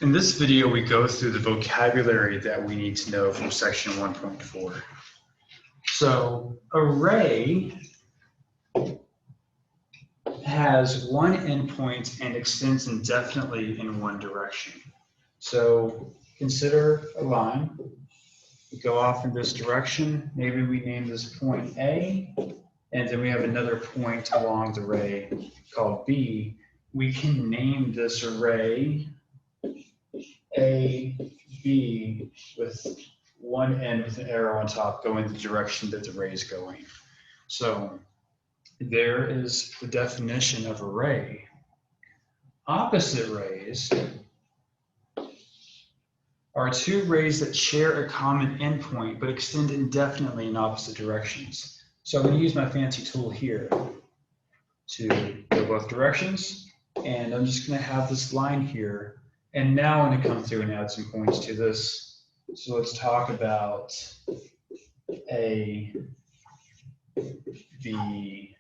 In this video, we go through the vocabulary that we need to know from section 1.4. So, array has one endpoint and extends indefinitely in one direction. So, consider a line. We go off in this direction. Maybe we name this point A, and then we have another point along the array called B. We can name this array A, B with one end with an arrow on top going the direction that the array is going. So there is the definition of array. Opposite rays are two rays that share a common endpoint but extend indefinitely in opposite directions. So I'm going to use my fancy tool here to go both directions, and I'm just going to have this line here. And now I'm going to come through and add some points to this. So let's talk about A, B,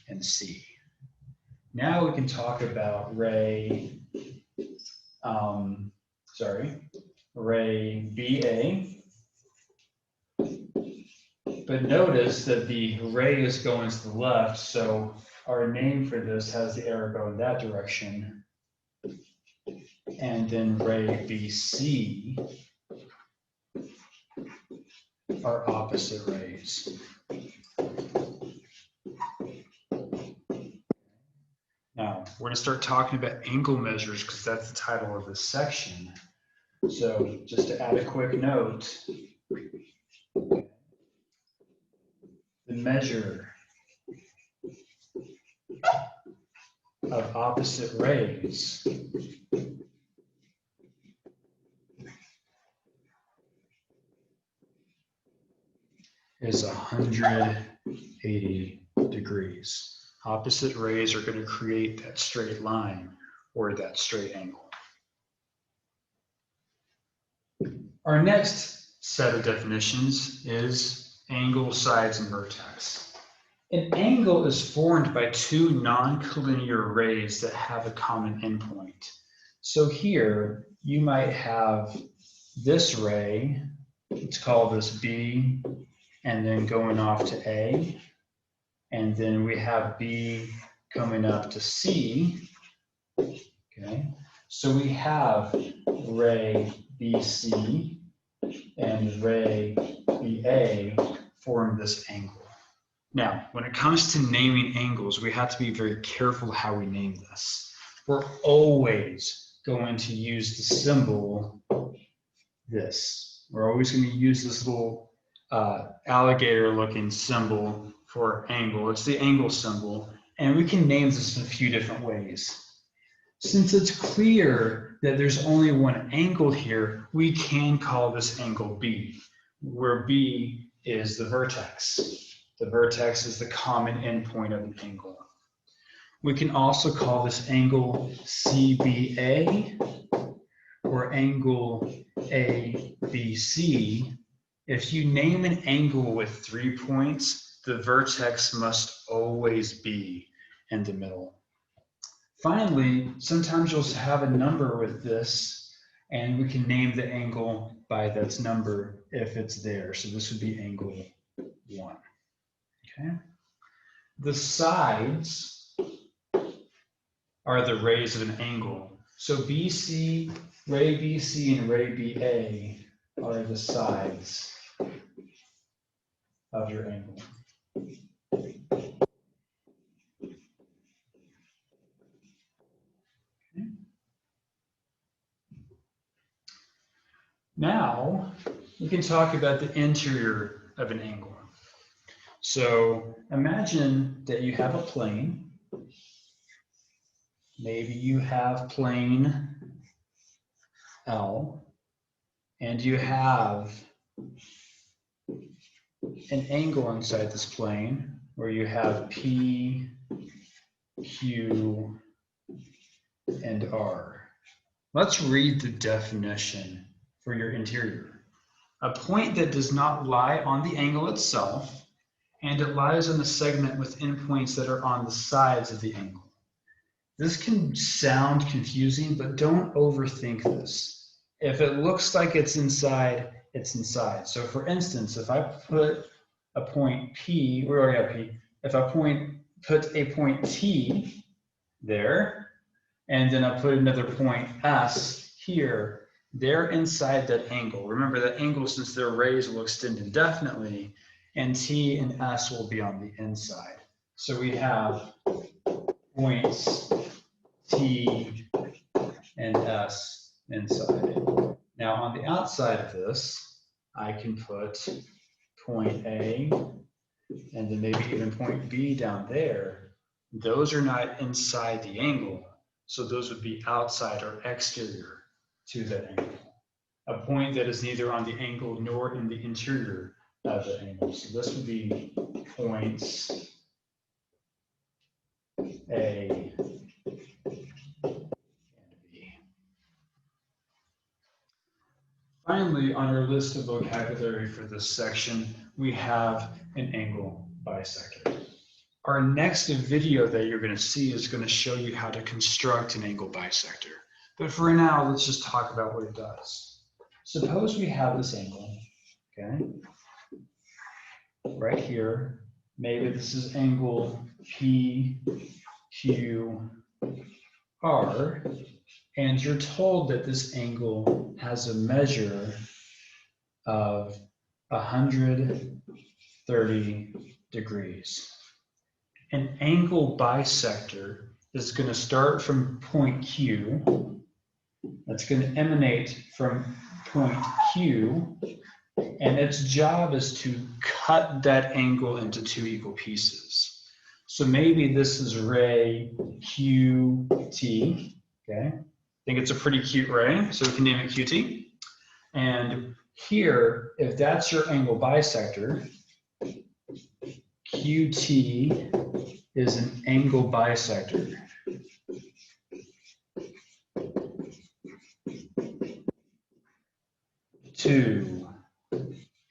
and C. Now we can talk about array BA. But notice that the array is going to the left, so our name for this has the arrow going that direction. And then array BC are opposite rays. Now, we're going to start talking about angle measures because that's the title of this section. So just to add a quick note, the measure of opposite rays is 180 degrees. Opposite rays are going to create that straight line or that straight angle. Our next set of definitions is angle, sides, and vertex. An angle is formed by two non-collinear rays that have a common endpoint. So here you might have this ray, let's call this B, and then going off to A, and then we have B coming up to C, okay? So we have ray BC and ray BA form this angle. Now, when it comes to naming angles, we have to be very careful how we name this. We're always going to use the symbol this. We're always going to use this little alligator looking symbol for angle. It's the angle symbol, and we can name this in a few different ways. Since it's clear that there's only one angle here, we can call this angle B, where B is the vertex. The vertex is the common endpoint of an angle. We can also call this angle CBA or angle ABC. If you name an angle with 3 points, the vertex must always be in the middle. Finally, sometimes you'll have a number with this, and we can name the angle by that number if it's there. So this would be angle 1. Okay. The sides are the rays of an angle. So BC, ray BC, and ray BA are the sides of your angle. Okay. Now, you can talk about the interior of an angle. So imagine that you have a plane. Maybe you have plane L, and you have an angle inside this plane where you have P, Q, and R. Let's read the definition for your interior. A point that does not lie on the angle itself, and it lies on the segment with endpoints that are on the sides of the angle. This can sound confusing, but don't overthink this. If it looks like it's inside, it's inside. So for instance, if I put a point P, we already have P, if I put a point T there, and then I put another point S here, they're inside that angle. Remember that angle, since they're rays, will extend indefinitely, and T and S will be on the inside. So we have points T and S inside. Now on the outside of this, I can put point A and then maybe even point B down there. Those are not inside the angle, so those would be outside or exterior to that angle. A point that is neither on the angle nor in the interior of the angle. So this would be points A and B. Finally, on our list of vocabulary for this section, we have an angle bisector. Our next video that you're going to see is going to show you how to construct an angle bisector. But for now, let's just talk about what it does. Suppose we have this angle, okay, right here. Maybe this is angle PQR, and you're told that this angle has a measure of 130 degrees. An angle bisector is going to start from point Q. That's going to emanate from point Q, and its job is to cut that angle into two equal pieces. So maybe this is ray QT, okay? I think it's a pretty cute ray, so we can name it QT. And here, if that's your angle bisector, QT is an angle bisector. To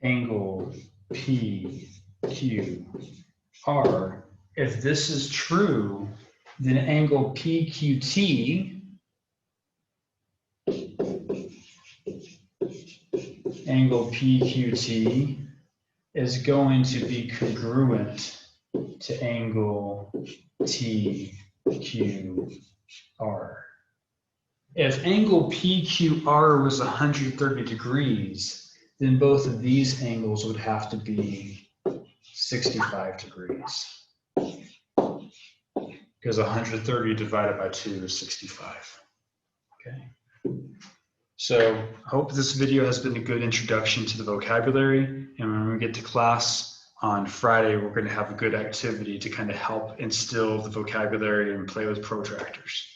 angle PQR. If this is true, then angle PQT is going to be congruent to angle TQR. If angle PQR was 130 degrees, then both of these angles would have to be 65 degrees. Because 130 divided by 2 is 65. Okay. So I hope this video has been a good introduction to the vocabulary. And when we get to class on Friday, we're going to have a good activity to kind of help instill the vocabulary and play with protractors.